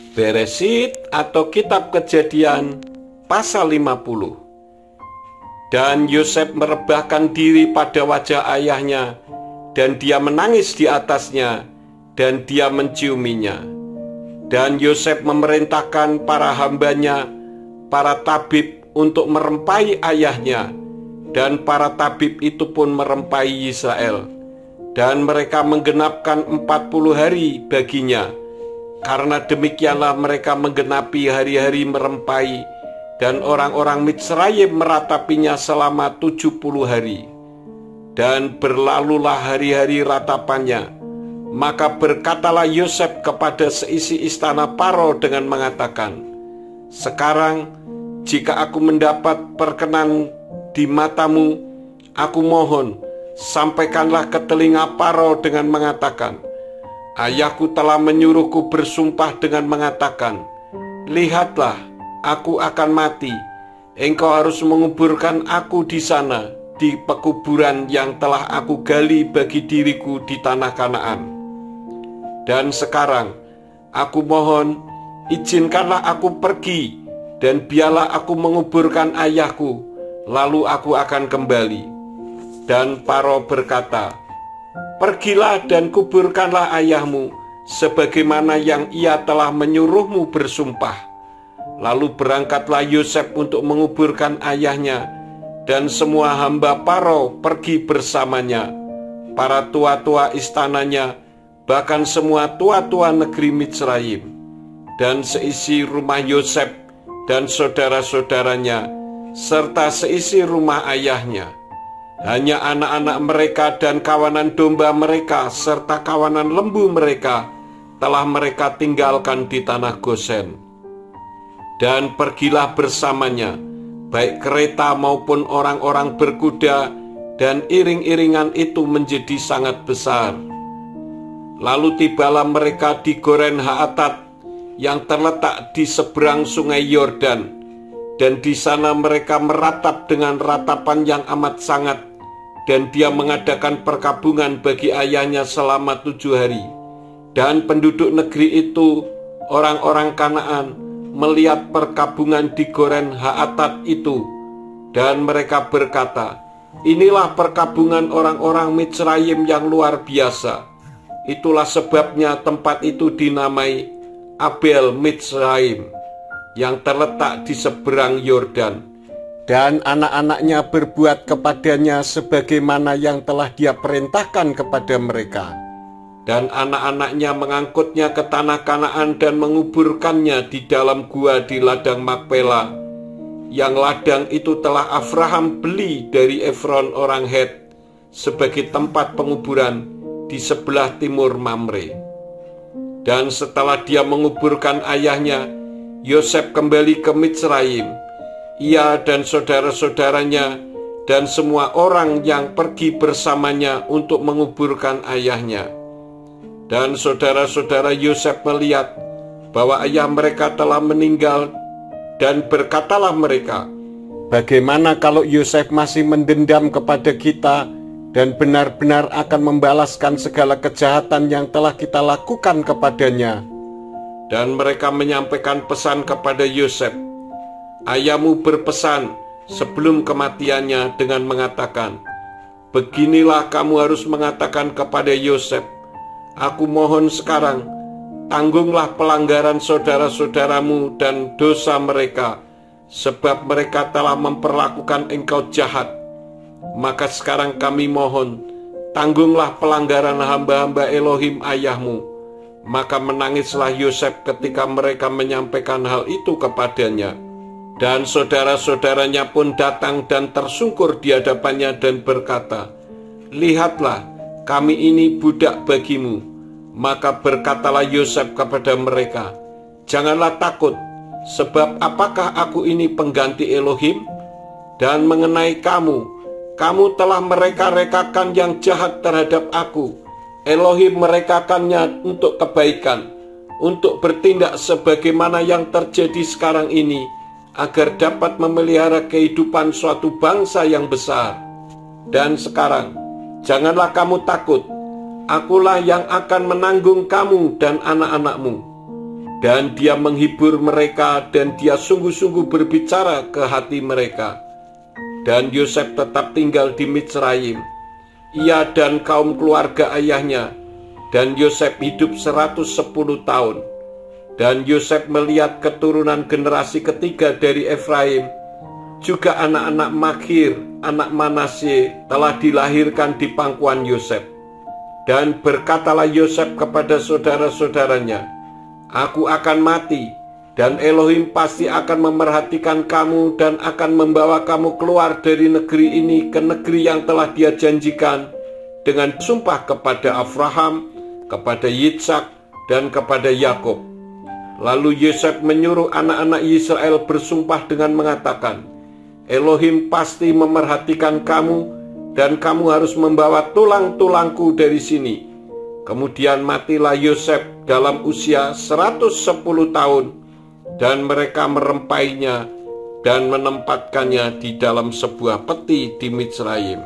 Beresit atau Kitab Kejadian pasal 50. Dan Yosef merebahkan diri pada wajah ayahnya, dan dia menangis di atasnya, dan dia menciuminya. Dan Yosef memerintahkan para hambanya, para tabib, untuk merempai ayahnya, dan para tabib itu pun merempai Israel. Dan mereka menggenapkan 40 hari baginya. Karena demikianlah mereka menggenapi hari-hari merempai, dan orang-orang Mitsraim meratapinya selama 70 hari. Dan berlalulah hari-hari ratapannya. Maka berkatalah Yosef kepada seisi istana Faro dengan mengatakan, "Sekarang, jika aku mendapat perkenan di matamu, aku mohon, sampaikanlah ke telinga Faro dengan mengatakan, Ayahku telah menyuruhku bersumpah dengan mengatakan, lihatlah, aku akan mati. Engkau harus menguburkan aku di sana, di pekuburan yang telah aku gali bagi diriku di tanah Kanaan. Dan sekarang, aku mohon, izinkanlah aku pergi, dan biarlah aku menguburkan ayahku, lalu aku akan kembali." Dan Faro berkata, "Pergilah dan kuburkanlah ayahmu, sebagaimana yang ia telah menyuruhmu bersumpah." Lalu berangkatlah Yosef untuk menguburkan ayahnya, dan semua hamba Faro pergi bersamanya, para tua-tua istananya, bahkan semua tua-tua negeri Mitsraim, dan seisi rumah Yosef dan saudara-saudaranya, serta seisi rumah ayahnya. Hanya anak-anak mereka dan kawanan domba mereka serta kawanan lembu mereka telah mereka tinggalkan di tanah Gosen. Dan pergilah bersamanya, baik kereta maupun orang-orang berkuda, dan iring-iringan itu menjadi sangat besar. Lalu tibalah mereka di Goren Haatat yang terletak di seberang sungai Yordan, dan di sana mereka meratap dengan ratapan yang amat sangat. Dan dia mengadakan perkabungan bagi ayahnya selama 7 hari. Dan penduduk negeri itu, orang-orang Kanaan, melihat perkabungan di Goren Haatat itu. Dan mereka berkata, "Inilah perkabungan orang-orang Mitsraim yang luar biasa." Itulah sebabnya tempat itu dinamai Abel Mitsraim, yang terletak di seberang Yordan. Dan anak-anaknya berbuat kepadanya sebagaimana yang telah dia perintahkan kepada mereka. Dan anak-anaknya mengangkutnya ke tanah Kanaan dan menguburkannya di dalam gua di ladang Makpela, yang ladang itu telah Abraham beli dari Efron orang Het sebagai tempat penguburan di sebelah timur Mamre. Dan setelah dia menguburkan ayahnya, Yosef kembali ke Mitsraim, ia dan saudara-saudaranya, dan semua orang yang pergi bersamanya untuk menguburkan ayahnya. Dan saudara-saudara Yosef melihat bahwa ayah mereka telah meninggal, dan berkatalah mereka, "Bagaimana kalau Yosef masih mendendam kepada kita, dan benar-benar akan membalaskan segala kejahatan yang telah kita lakukan kepadanya?" Dan mereka menyampaikan pesan kepada Yosef, "Ayahmu berpesan sebelum kematiannya dengan mengatakan, beginilah kamu harus mengatakan kepada Yosef, aku mohon sekarang, tanggunglah pelanggaran saudara-saudaramu dan dosa mereka, sebab mereka telah memperlakukan engkau jahat. Maka sekarang kami mohon, tanggunglah pelanggaran hamba-hamba Elohim ayahmu." Maka menangislah Yosef ketika mereka menyampaikan hal itu kepadanya. Dan saudara-saudaranya pun datang dan tersungkur di hadapannya dan berkata, "Lihatlah, kami ini budak bagimu." Maka berkatalah Yosef kepada mereka, "Janganlah takut, sebab apakah aku ini pengganti Elohim? Dan mengenai kamu, kamu telah mereka-rekakan yang jahat terhadap aku. Elohim merekakannya untuk kebaikan, untuk bertindak sebagaimana yang terjadi sekarang ini, agar dapat memelihara kehidupan suatu bangsa yang besar. Dan sekarang, janganlah kamu takut, akulah yang akan menanggung kamu dan anak-anakmu." Dan dia menghibur mereka, dan dia sungguh-sungguh berbicara ke hati mereka. Dan Yosef tetap tinggal di Mitsraim, ia dan kaum keluarga ayahnya. Dan Yosef hidup 110 tahun. Dan Yosef melihat keturunan generasi ketiga dari Efraim. Juga anak-anak Makhir, anak Manasye, telah dilahirkan di pangkuan Yosef. Dan berkatalah Yosef kepada saudara-saudaranya, "Aku akan mati, dan Elohim pasti akan memerhatikan kamu dan akan membawa kamu keluar dari negeri ini ke negeri yang telah Dia janjikan dengan sumpah kepada Abraham, kepada Yitzhak, dan kepada Yakub." Lalu Yosef menyuruh anak-anak Israel bersumpah dengan mengatakan, "Elohim pasti memerhatikan kamu, dan kamu harus membawa tulang-tulangku dari sini." Kemudian matilah Yosef dalam usia 110 tahun, dan mereka merempainya dan menempatkannya di dalam sebuah peti di Mitsraim.